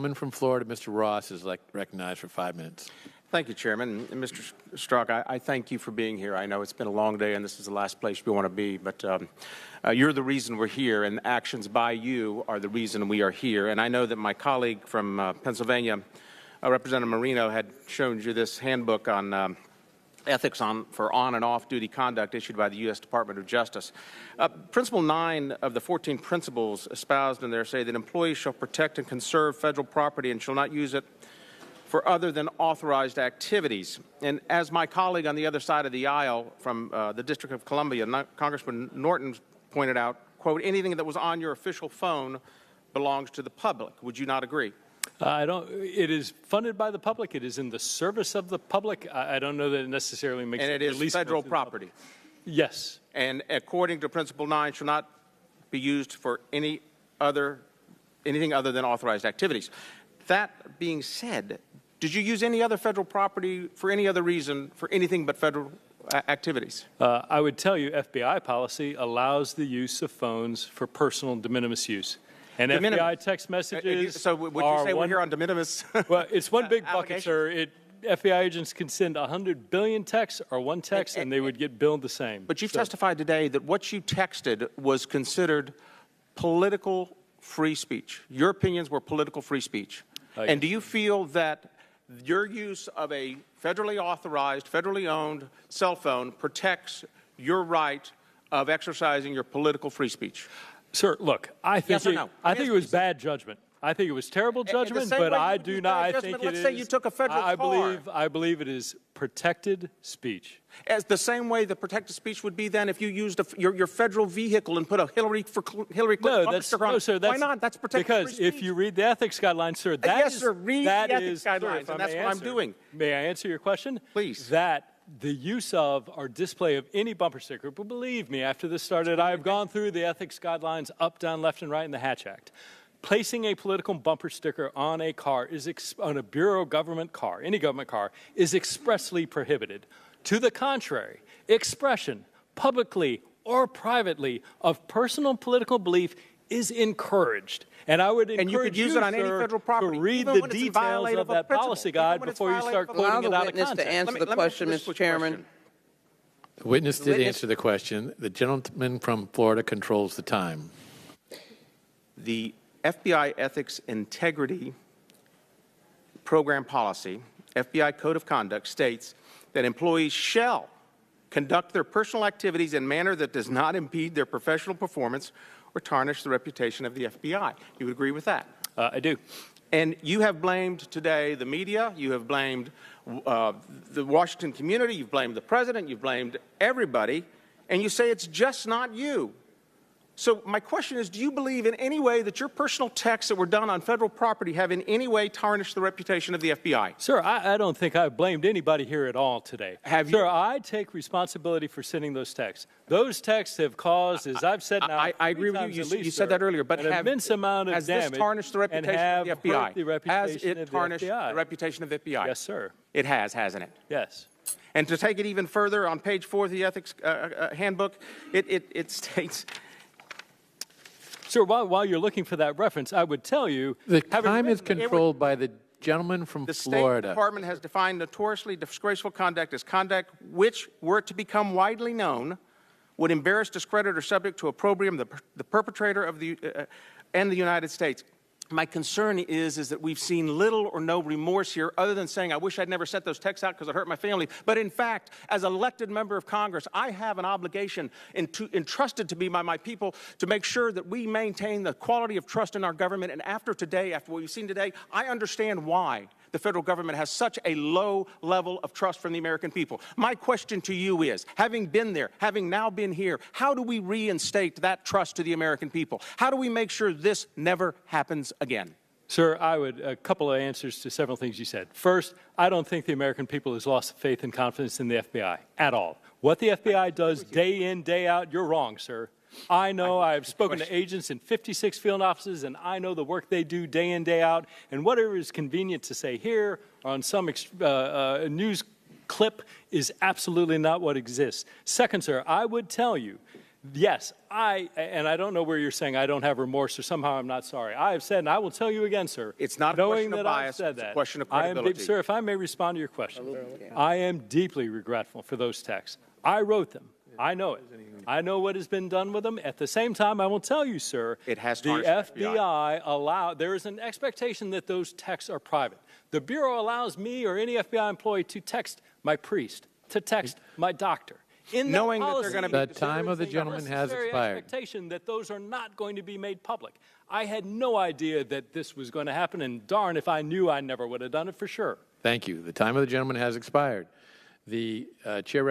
Gentleman from Florida, Mr. Ross, is recognized for 5 minutes. Thank you, Chairman. And Mr. Strzok, I thank you for being here. I know it's been a long day, and this is the last place we want to be, but you're the reason we're here, and actions by you are the reason we are here. And I know that my colleague from Pennsylvania, Representative Marino, had shown you this handbook on ethics for on and off-duty conduct issued by the U.S. Department of Justice. Principle 9 of the 14 principles espoused in there say that employees shall protect and conserve federal property and shall not use it for other than authorized activities. And as my colleague on the other side of the aisle from the District of Columbia, Congressman Norton, pointed out, quote, anything that was on your official phone belongs to the public. Would you not agree? I don't. It is funded by the public. It is in the service of the public. I don't know that it necessarily makes and it is at least federal property. Yes. And according to Principle 9, shall not be used for anything other than authorized activities. That being said, did you use any other federal property for any other reason for anything but federal activities? I would tell you FBI policy allows the use of phones for personal de minimis use. And FBI text messages So would you say we're here on de minimis? Well, it's one big bucket, sir. FBI agents can send 100 billion texts or one text, and they would get billed the same. But you've testified today that what you texted was considered political free speech. Your opinions were political free speech. And do you feel that your use of a federally authorized, federally owned cell phone protects your right of exercising your political free speach? Sir, look, I think, yes or no? I think it was bad judgment. I think it was terrible judgment, but I do not. I think it let's is. say you took a federal car. I believe it is protected speech. As the same way the protected speech would be then if you used your federal vehicle and put a Hillary Clinton sticker on. No, sir, why not? That's protected free speech. Because if you read the ethics guidelines, sir, that yes, is, sir, read that the ethics is, guidelines, sir, and that's what I'm doing. May I answer your question? Please. That the use of or display of any bumper sticker, but believe me, after this started, I have gone through the ethics guidelines up, down, left, and right in the Hatch Act. Placing a political bumper sticker on a car on a Bureau government car, any government car, is expressly prohibited. To the contrary, expression, publicly or privately, of personal political belief is encouraged. And I would encourage and you could use it on any federal property, to read the details of that policy guide before you start quoting it out of context. To answer the question, Mr. Chairman. The witness did answer the question. The gentleman from Florida controls the time. The FBI Ethics Integrity Program Policy, FBI Code of Conduct, states that employees shall conduct their personal activities in a manner that does not impede their professional performance or tarnish the reputation of the FBI. You would agree with that? I do. And you have blamed today the media, you have blamed the Washington community, you've blamed the president, you've blamed everybody, and you say it's just not you. So my question is, do you believe in any way that your personal texts that were done on federal property have in any way tarnished the reputation of the FBI? Sir, I don't think I've blamed anybody here at all today. Have you? Sir, I take responsibility for sending those texts. Those texts have caused, as I've said now, I agree with you. You said that earlier, but an immense amount of has damage this tarnished the reputation of the FBI? Has it tarnished the reputation of the FBI? Yes, sir. It has, hasn't it? Yes. And to take it even further, on page 4 of the Ethics Handbook, it states... Sir, while you're looking for that reference, I would tell you... The time is controlled by the gentleman from Florida. The State Department has defined notoriously disgraceful conduct as conduct which, were it to become widely known, would embarrass, discredit, or subject to opprobrium the perpetrator of and the United States. My concern is that we've seen little or no remorse here other than saying, I wish I'd never sent those texts out because it hurt my family. But in fact, as an elected member of Congress, I have an obligation entrusted to me by my people to make sure that we maintain the quality of trust in our government. And after today, after what we've seen today, I understand why the federal government has such a low level of trust from the American people. My question to you is, having been there, having now been here, how do we reinstate that trust to the American people? How do we make sure this never happens again? Sir, a couple of answers to several things you said. First, I don't think the American people has lost faith and confidence in the FBI at all. What the FBI does day in, day out, you're wrong, sir. I know I've spoken to agents in 56 field offices, and I know the work they do day in, day out. And whatever is convenient to say here or on some news clip is absolutely not what exists. Second, sir, I would tell you Yes, and I don't know where you're saying I don't have remorse or somehow I'm not sorry. I have said, and I will tell you again, sir. It's not a knowing question of that bias, I've said it's a that, question of credibility. Sir, if I may respond to your question, I am deeply regretful for those texts. I wrote them. I know it. I know what has been done with them. At the same time, I will tell you, sir, It has the tarnished the FBI there is an expectation that those texts are private. The Bureau allows me or any FBI employee to text my priest, to text my doctor. In Knowing that they're going to be... The time of the gentleman has expired. Expectation that those are not going to be made public. I had no idea that this was going to happen, and darn if I knew, I never would have done it for sure. Thank you. The time of the gentleman has expired. The chair recognizes